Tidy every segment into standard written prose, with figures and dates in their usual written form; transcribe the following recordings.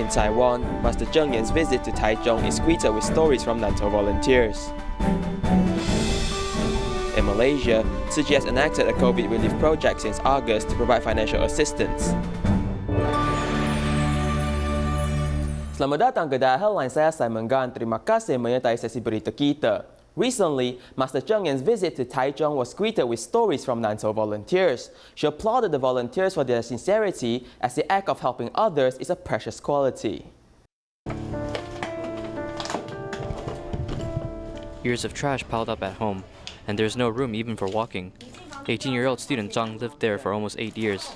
In Taiwan, Master Cheng Yen's visit to Taichung is greeted with stories from Nantou volunteers. In Malaysia, Tzu Chi has enacted a COVID relief project since August to provide financial assistance. Selamat datang ke Dial Headline, saya Simon Gan. Terima kasih menyertai sesi berita kita. Recently, Master Cheng Yen's visit to Taichung was greeted with stories from Nantou volunteers. She applauded the volunteers for their sincerity, as the act of helping others is a precious quality. Years of trash piled up at home, and there's no room even for walking. 18-year-old student Zhang lived there for almost 8 years.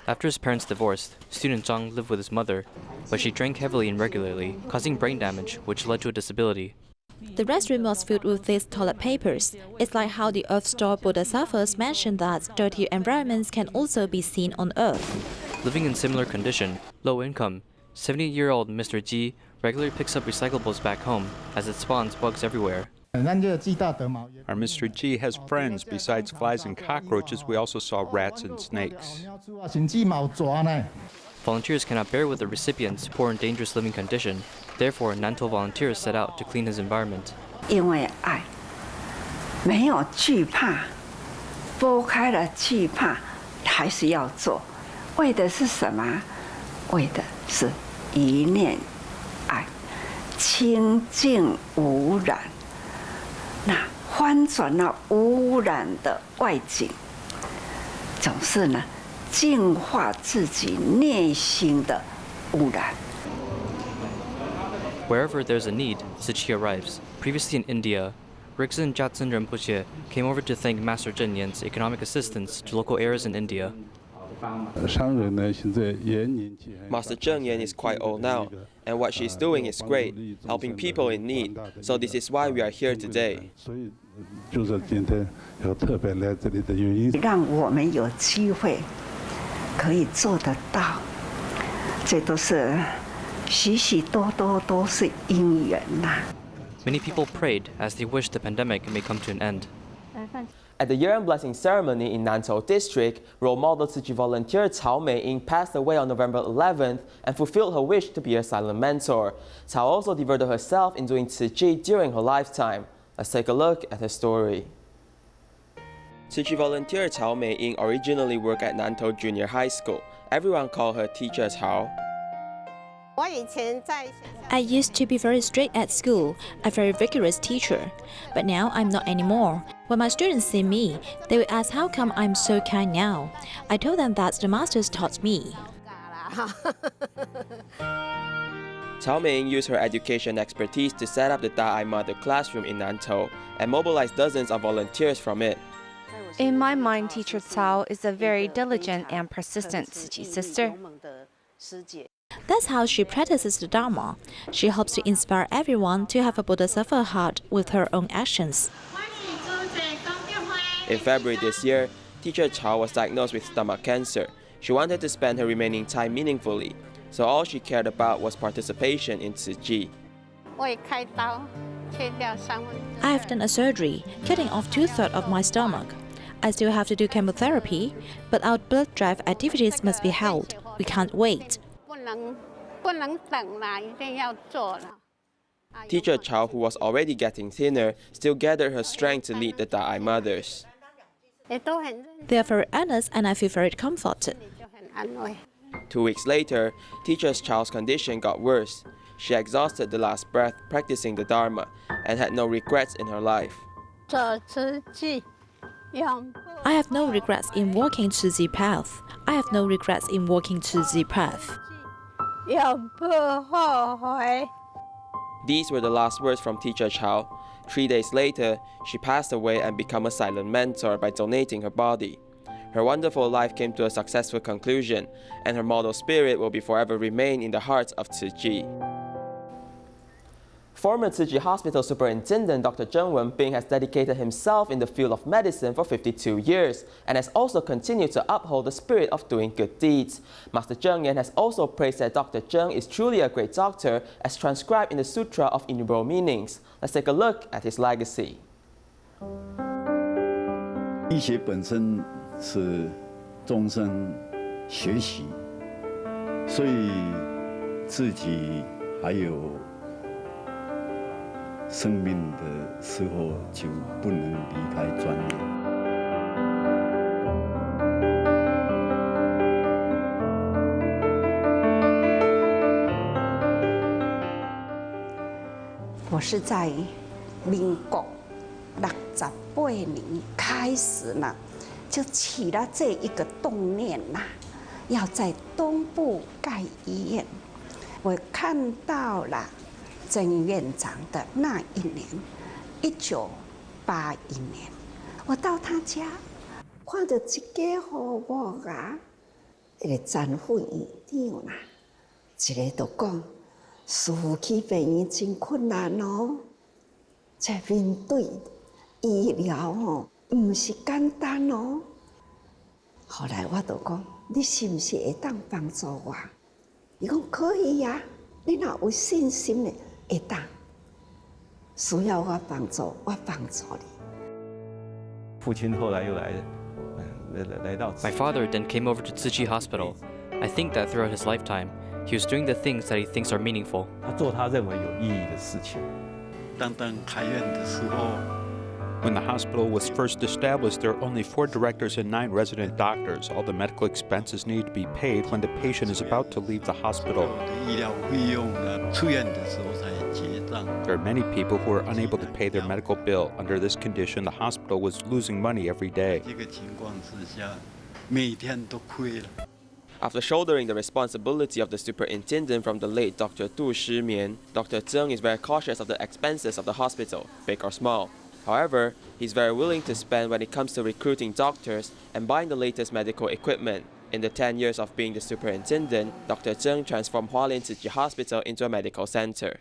After his parents divorced, student Zhang lived with his mother, but she drank heavily and regularly, causing brain damage, which led to a disability. The restroom was filled with these toilet papers. It's like how the Earth Star Bodhisattvas mentioned that dirty environments can also be seen on Earth. Living in similar condition, low income, 70-year-old Mr. Ji regularly picks up recyclables back home, as it spawns bugs everywhere. Our Mr. Chi has friends. Besides flies and cockroaches, we also saw rats and snakes. Volunteers cannot bear with the recipient's poor and dangerous living condition. Therefore, Nantou volunteers set out to clean his environment. 因为爱，没有惧怕，拨开了惧怕，还是要做。为的是什么？为的是一念爱，清净无染。那翻转了污染的外境，总是呢，净化自己内心的污染。 Wherever there's a need, Tzu Chi arrives. Previously in India, Rigzin Jatsen Rinpoche came over to thank Master Cheng Yen's economic assistance to local areas in India. Master Cheng Yen is quite old now, and what she's doing is great, helping people in need. So this is why we are here today. 让我们有机会可以做得到，这都是许许多多都是因缘呐。 Many people prayed as they wished the pandemic may come to an end. At the year-end blessing ceremony in Nantou district, role model Tzu Chi volunteer Cao Mei-ying passed away on November 11th and fulfilled her wish to be a silent mentor. Cao also devoted herself in doing Tzu Chi during her lifetime. Let's take a look at her story. Tzu Chi volunteer Cao Mei-ying originally worked at Nantou Junior High School. Everyone called her Teacher Cao. I used to be very strict at school, a very vigorous teacher. But now I'm not anymore. When my students see me, they will ask how come I'm so kind now. I told them that the masters taught me. Cao Mei-ying used her education expertise to set up the Da'ai Mother classroom in Nantou and mobilize dozens of volunteers from it. In my mind, Teacher Cao is a very diligent and persistent Tzu Chi sister. That's how she practices the Dharma. She hopes to inspire everyone to have a bodhisattva heart with her own actions. In February this year, Teacher Cao was diagnosed with stomach cancer. She wanted to spend her remaining time meaningfully, so all she cared about was participation in Tzu Chi. I have done a surgery, cutting off 2/3 of my stomach. I still have to do chemotherapy, but our blood drive activities must be held. We can't wait. Teacher Cao, who was already getting thinner, still gathered her strength to lead the Da'ai Mothers. They are very earnest and I feel very comforted. 2 weeks later, Teacher Chao's condition got worse. She exhausted the last breath practicing the Dharma and had no regrets in her life. I have no regrets in walking to the path. I have no regrets in walking to the path. These were the last words from Teacher Cao. 3 days later, she passed away and became a silent mentor by donating her body. Her wonderful life came to a successful conclusion, and her model spirit will be forever remain in the hearts of Tzu Chi. Former Tzu Chi Hospital Superintendent Dr. Zheng Wenbing has dedicated himself in the field of medicine for 52 years and has also continued to uphold the spirit of doing good deeds. Master Cheng Yen has also praised that Dr. Zheng is truly a great doctor as transcribed in the Sutra of Innumerable Meanings. Let's take a look at his legacy. 医学本身是终生学习，所以自己还有生命的时候就不能离开专业。我是在民国68年开始呢，就起了这一个动念呐，要在东部盖医院。我看到了曾院长的那一年，1981年，我到他家，看到一家户我啊，一个残废院长啦，一个就讲。师父去病院真困难哦，在面对医疗哦，唔是简单哦。后来我就讲，你是不是会当帮助我？伊讲可以呀，你若有信心的会当。需要我帮助，我帮助你。父亲后来又来到。My father then came over to Tzu Chi Hospital. I think that throughout his lifetime, he was doing the things that he thinks are meaningful. 他做他认为有意义的事情。当开院的时候 When the hospital was first established, there are only 4 directors and 9 resident doctors. All the medical expenses need to be paid when the patient is about to leave the hospital. 医疗费用呢，出院的时候才结账。 There are many people who are unable to pay their medical bill. Under this condition, the hospital was losing money every day. 这个情况之下，每天都亏了。 After shouldering the responsibility of the superintendent from the late Dr. Tu Shimian, Dr. Cheng is very cautious of the expenses of the hospital, big or small. However, he's very willing to spend when it comes to recruiting doctors and buying the latest medical equipment. In the 10 years of being the superintendent, Dr. Cheng transformed Hualien Tzu Chi Hospital into a medical center.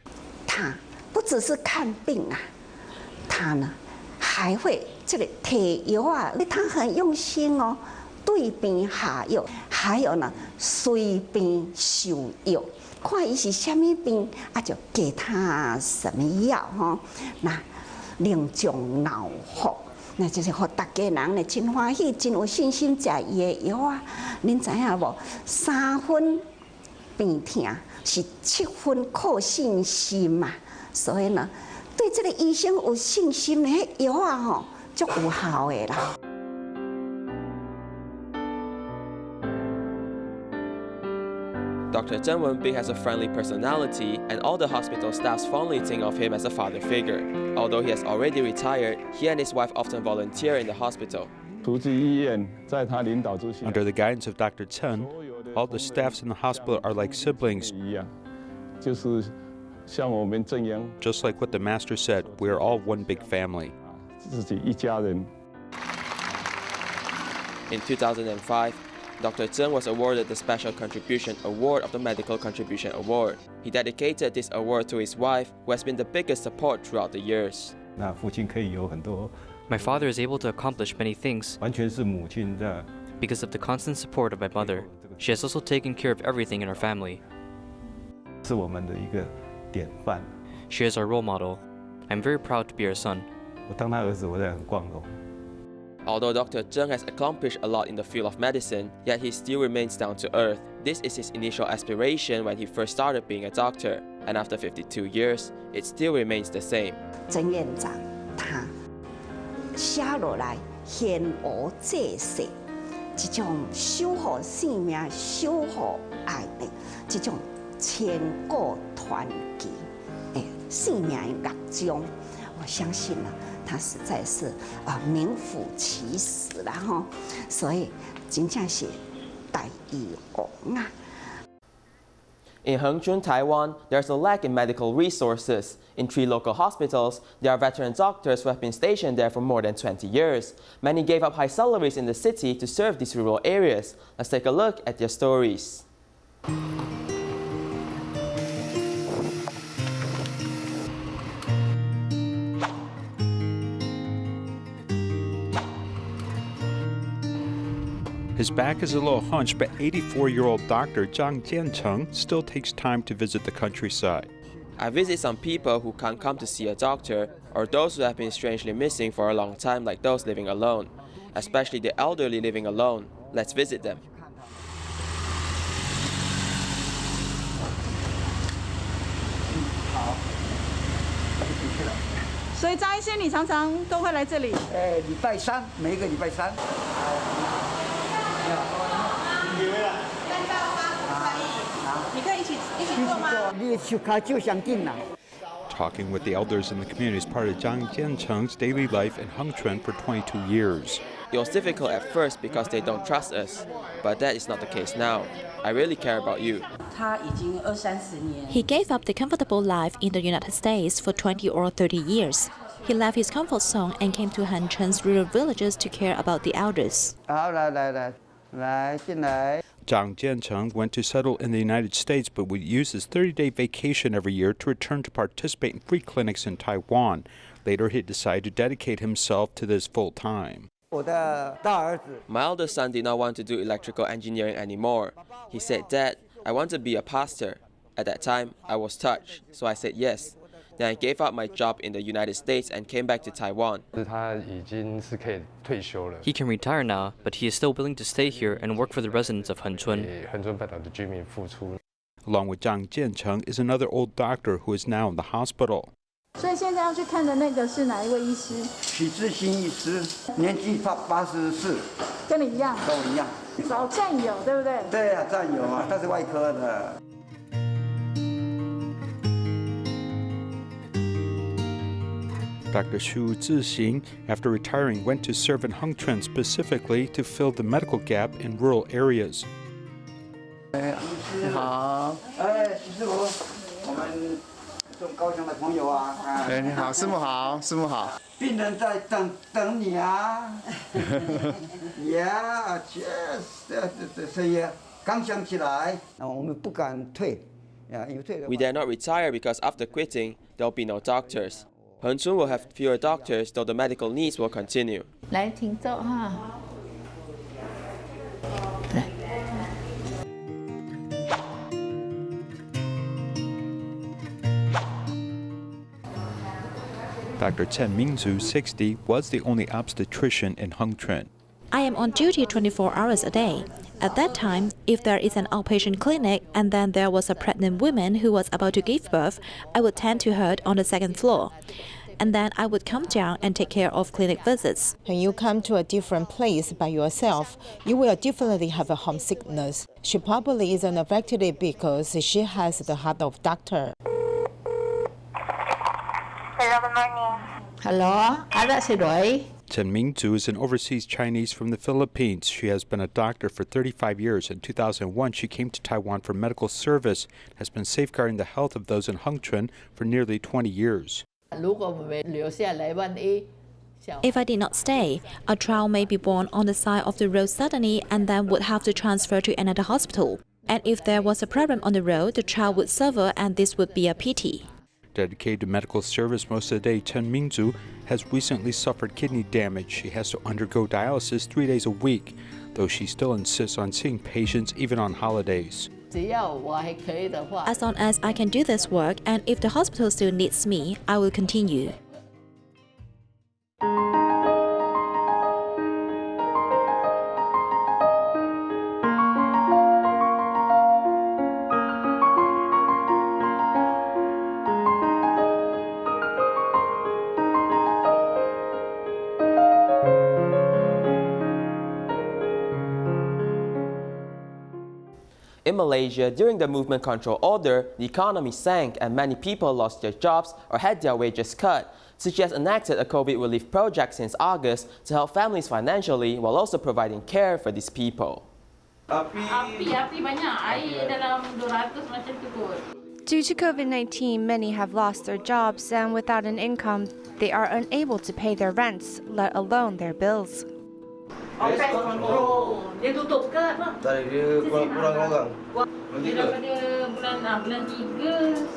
他不只是看病啊，他呢还会这个提药啊，他很用心哦。 对病下药，还有呢，随病受药，看伊是什么病，啊就给他什么药哈。那令众脑服，那就是让大家人呢真欢喜，真有信心吃伊的药啊。恁知影无？3分病痛是7分靠信心嘛。所以呢，对这个医生有信心的药啊吼，足有效的啦。 Dr. Cheng Yen has a friendly personality, and all the hospital staffs fondly think of him as a father figure. Although he has already retired, he and his wife often volunteer in the hospital. Under the guidance of Dr. Chen, all the staffs in the hospital are like siblings. Just like what the Master said, we are all one big family. In 2005, Dr. Cheng was awarded the Special Contribution Award of the Medical Contribution Award. He dedicated this award to his wife, who has been the biggest support throughout the years. My father is able to accomplish many things because of the constant support of my mother. She has also taken care of everything in our family. She is our role model. I'm very proud to be her son. Although Dr. Cheng has accomplished a lot in the field of medicine, yet he still remains down to earth. This is his initial aspiration when he first started being a doctor, and after 52 years, it still remains the same. 曾院长他写落来献我这世，这种守护生命、守护爱的这种千古传奇的生命的乐章，我相信呢。 他实在是名副其实啦哈，所以真正是大医王啊。In Hengchun, Taiwan, there's a lack in medical resources. In 3 local hospitals, there are veteran doctors who have been stationed there for more than 20 years. Many gave up high salaries in the city to serve these rural areas. Let's take a look at their stories. His back is a little hunched, but 84-year-old Dr. Zhang Jiancheng still takes time to visit the countryside. I visit some people who can't come to see a doctor or those who have been strangely missing for a long time, like those living alone, especially the elderly living alone. Let's visit them. 所以张医生，你常常都会来这里？礼拜三，每一个礼拜三。你可以一起做吗？你手卡就相近啦。 Talking with the elders in the community is part of Zhang Jiancheng's daily life in Hengchuan for 22 years. It was difficult at first because they don't trust us, but that is not the case now. I really care about you. He gave up the comfortable life in the United States for 20 or 30 years. He left his comfort zone and came to Hengchuan's rural villages to care about the elders. 好，来，进来。 Zhang Jiancheng went to settle in the United States but would use his 30-day vacation every year to return to participate in free clinics in Taiwan. Later, he decided to dedicate himself to this full-time. My elder son did not want to do electrical engineering anymore. He said, "Dad, I want to be a pastor." At that time, I was touched, so I said yes. Then I gave up my job in the United States and came back to Taiwan. He can retire now, but he is still willing to stay here and work for the residents of Hengchuan. Along with Zhang Jiancheng is another old doctor who is now in the hospital. 所以现在要去看的那个是哪一位医师？许志新医师，年纪他84，跟你一样，跟我一样。老战友，对不对？对啊，战友啊，他是外科的。 Dr. Tzu Chi, after retiring, went to serve in Hengchuan specifically to fill the medical gap in rural areas. 你好，徐师傅，我们从高雄的朋友啊。你好，师母好，师母好。病人在等你啊。呀，所以刚想起来，我们不敢退，因为退的话。 We dare not retire because after quitting, there will be no doctors. Hengchuan will have fewer doctors, though the medical needs will continue. 来，请坐哈。来。 Dr. Chen Mingzhu, 60, was the only obstetrician in Hengchuan. I am on duty 24 hours a day. At that time, if there is an outpatient clinic and then there was a pregnant woman who was about to give birth, I would tend to her on the second floor. And then I would come down and take care of clinic visits. When you come to a different place by yourself, you will definitely have a homesickness. She probably isn't affected because she has the heart of doctor. Hello, good morning. Hello, ada si Roy. Chen Mingzhu is an overseas Chinese from the Philippines. She has been a doctor for 35 years. In 2001, she came to Taiwan for medical service, has been safeguarding the health of those in Hengchuan for nearly 20 years. If I did not stay, a child may be born on the side of the road suddenly and then would have to transfer to another hospital. And if there was a problem on the road, the child would suffer and this would be a pity. Dedicated to medical service most of the day, Chen Mingzhu has recently suffered kidney damage. She has to undergo dialysis 3 days a week, though she still insists on seeing patients even on holidays. As long as I can do this work and if the hospital still needs me, I will continue. In Malaysia, during the movement control order, the economy sank and many people lost their jobs or had their wages cut. Tzu Chi has enacted a COVID relief project since August to help families financially while also providing care for these people. Due to COVID-19, many have lost their jobs and without an income, they are unable to pay their rents, let alone their bills. Pest control. Dia tutup ke apa? Tadi dia kurang orang. Dia daripada bulan 3,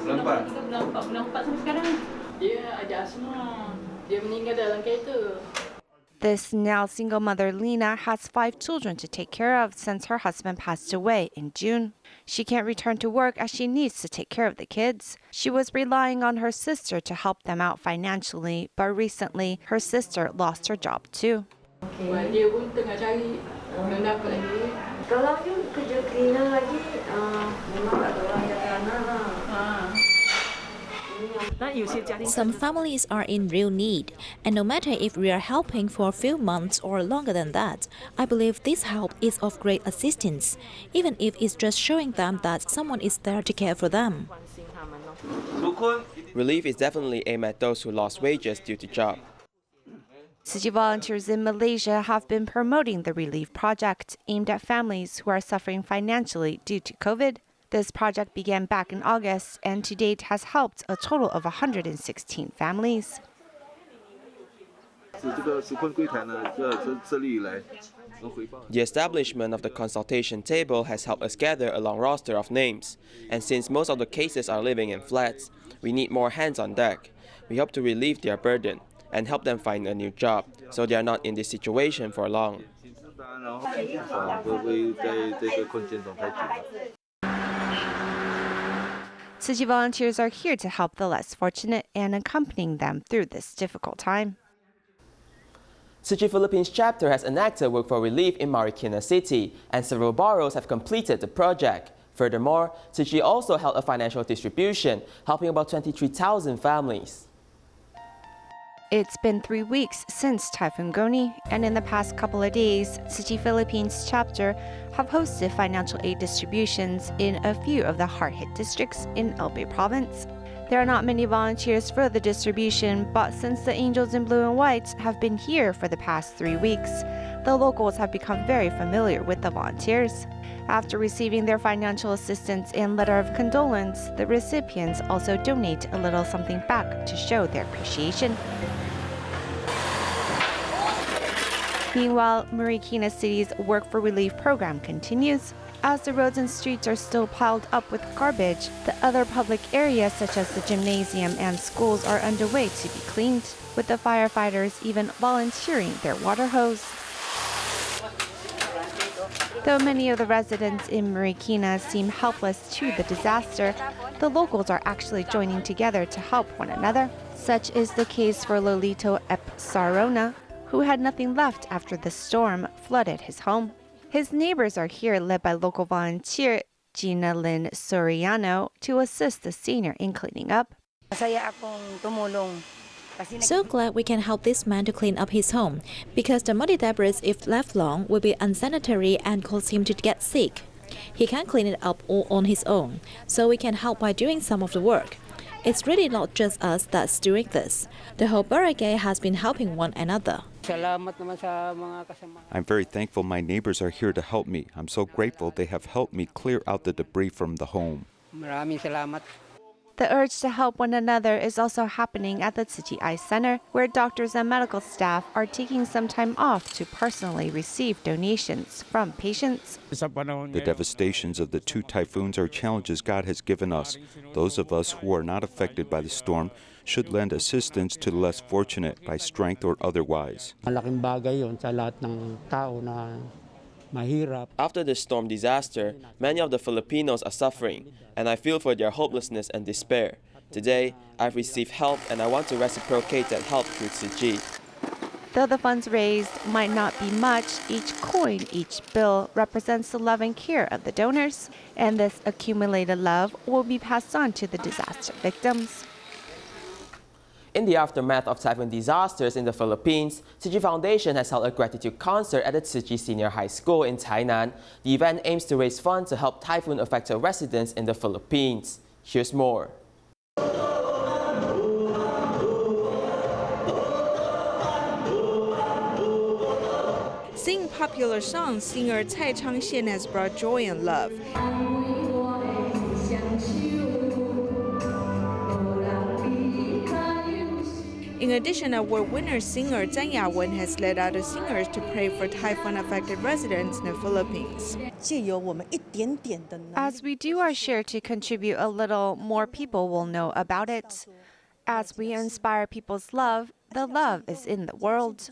bulan 4, bulan 4 sampai sekarang. Dia ada asma. Dia meninggal dalam kereta. This now single mother Lena has 5 children to take care of since her husband passed away in June. She can't return to work as she needs to take care of the kids. She was relying on her sister to help them out financially, but recently her sister lost her job too. Dia pun tengah cari belum dapat lagi. Kalau you kerja cleaner lagi, memang tak ada orang jaga anak. Some families are in real need, and no matter if we are helping for a few months or longer than that, I believe this help is of great assistance, even if it's just showing them that someone is there to care for them. Relief is definitely aimed at those who lost wages due to job. Tzu Chi volunteers in Malaysia have been promoting the relief project aimed at families who are suffering financially due to COVID. This project began back in August and to date has helped a total of 116 families. The establishment of the consultation table has helped us gather a long roster of names, and since most of the cases are living in flats, we need more hands on deck. We hope to relieve their burden and help them find a new job so they are not in this situation for long. Tzu Chi volunteers are here to help the less fortunate and accompanying them through this difficult time. Tzu Chi Philippines chapter has enacted work for relief in Marikina City, and several boroughs have completed the project. Furthermore, Tzu Chi also held a financial distribution, helping about 23,000 families. It's been 3 weeks since Typhoon Goni, and in the past couple of days, Tzu Chi Philippines chapter have hosted financial aid distributions in a few of the hard-hit districts in Albay province. There are not many volunteers for the distribution, but since the Angels in Blue and White have been here for the past 3 weeks, the locals have become very familiar with the volunteers. After receiving their financial assistance and letter of condolence, the recipients also donate a little something back to show their appreciation. Meanwhile, Marikina City's Work for Relief program continues. As the roads and streets are still piled up with garbage, the other public areas such as the gymnasium and schools are underway to be cleaned, with the firefighters even volunteering their water hose. Though many of the residents in Marikina seem helpless to the disaster, the locals are actually joining together to help one another. Such is the case for Lolito Ep Sarona, who had nothing left after the storm flooded his home. His neighbors are here, led by local volunteer Gina Lynn Soriano, to assist the senior in cleaning up. So glad we can help this man to clean up his home, because the muddy debris, if left long, will be unsanitary and cause him to get sick. He can't clean it up all on his own, so we can help by doing some of the work. It's really not just us that's doing this. The whole barangay has been helping one another. I'm very thankful my neighbors are here to help me. I'm so grateful they have helped me clear out the debris from the home. The urge to help one another is also happening at the Tzu Chi Eye Center, where doctors and medical staff are taking some time off to personally receive donations from patients. The devastations of the 2 typhoons are challenges God has given us. Those of us who are not affected by the storm should lend assistance to the less fortunate by strength or otherwise. After the storm disaster, many of the Filipinos are suffering, and I feel for their hopelessness and despair. Today, I've received help, and I want to reciprocate that help through Tzu Chi. Though the funds raised might not be much, each coin, each bill represents the love and care of the donors, and this accumulated love will be passed on to the disaster victims. In the aftermath of typhoon disasters in the Philippines, Tzu Chi Foundation has held a gratitude concert at the Tzu Chi Senior High School in Tainan. The event aims to raise funds to help typhoon-affected residents in the Philippines. Here's more. Singing popular songs, singer Cai Changxian has brought joy and love. In addition, award-winner singer Zhang Yawen has led other singers to pray for typhoon-affected residents in the Philippines. As we do our share to contribute a little, more people will know about it. As we inspire people's love, the love is in the world.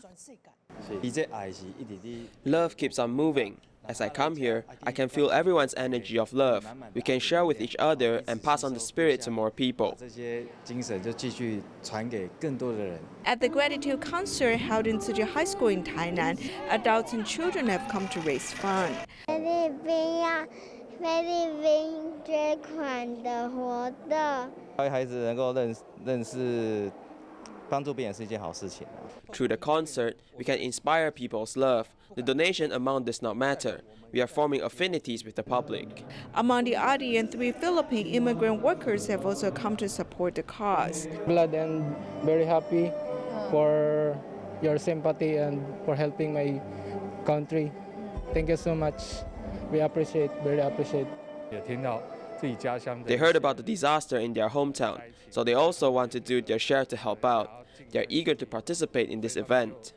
Love keeps on moving. As I come here, I can feel everyone's energy of love. We can share with each other and pass on the spirit to more people. At the gratitude concert held in Tzu Chi High School in Tainan, adults and children have come to raise fund. Through the concert, we can inspire people's love. The donation amount does not matter. We are forming affinities with the public. Among the audience, 3 Philippine immigrant workers have also come to support the cause. Glad and very happy for your sympathy and for helping my country. Thank you so much. We appreciate, very appreciate. They heard about the disaster in their hometown, so they also want to do their share to help out. They are eager to participate in this event.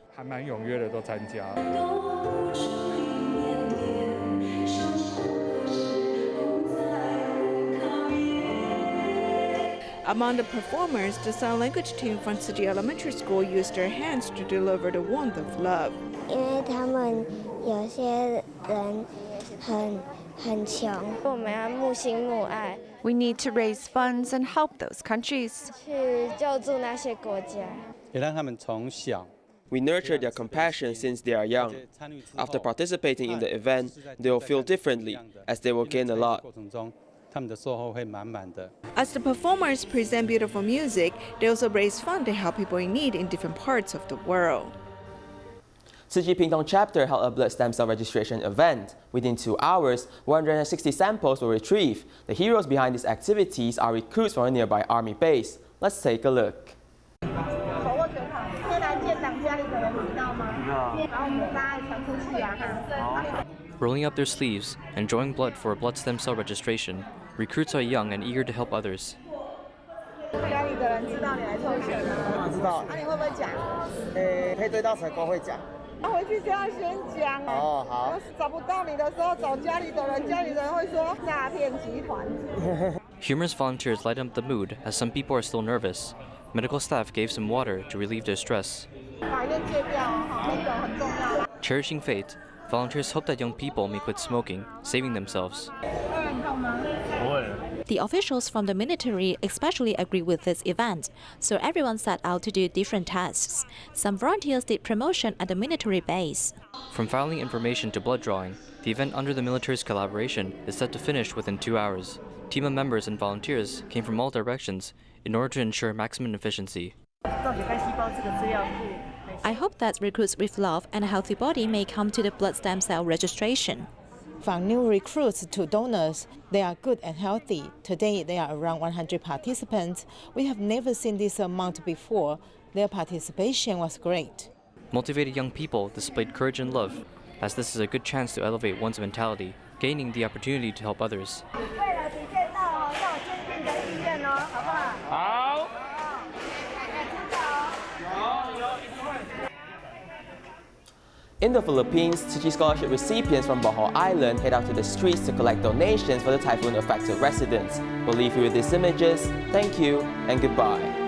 Among the performers, the sign language team from Tzu Chi Elementary School used their hands to deliver the warmth of love. We need to raise funds and help those countries. We nurture their compassion since they are young. After participating in the event, they will feel differently, as they will gain a lot. As the performers present beautiful music, they also raise funds to help people in need in different parts of the world. Tzu Chi Pingtung chapter held a blood stem cell registration event. Within 2 hours, 160 samples were retrieved. The heroes behind these activities are recruits from a nearby army base. Let's take a look. Rolling up their sleeves and drawing blood for a blood stem cell registration, recruits are young and eager to help others. Humorous volunteers lighten up the mood as some people are still nervous. Medical staff gave some water to relieve their stress. Cherishing faith, volunteers hope that young people may quit smoking, saving themselves. The officials from the military especially agree with this event, so everyone set out to do different tasks. Some volunteers did promotion at the military base. From filing information to blood drawing, the event under the military's collaboration is set to finish within 2 hours. Team of members and volunteers came from all directions in order to ensure maximum efficiency. I hope that recruits with love and a healthy body may come to the blood stem cell registration. From new recruits to donors, they are good and healthy. Today, there are around 100 participants. We have never seen this amount before. Their participation was great. Motivated young people displayed courage and love, as this is a good chance to elevate one's mentality, gaining the opportunity to help others. In the Philippines, Tzu Chi Scholarship recipients from Bohol Island head out to the streets to collect donations for the typhoon-affected residents. We'll leave you with these images. Thank you and goodbye.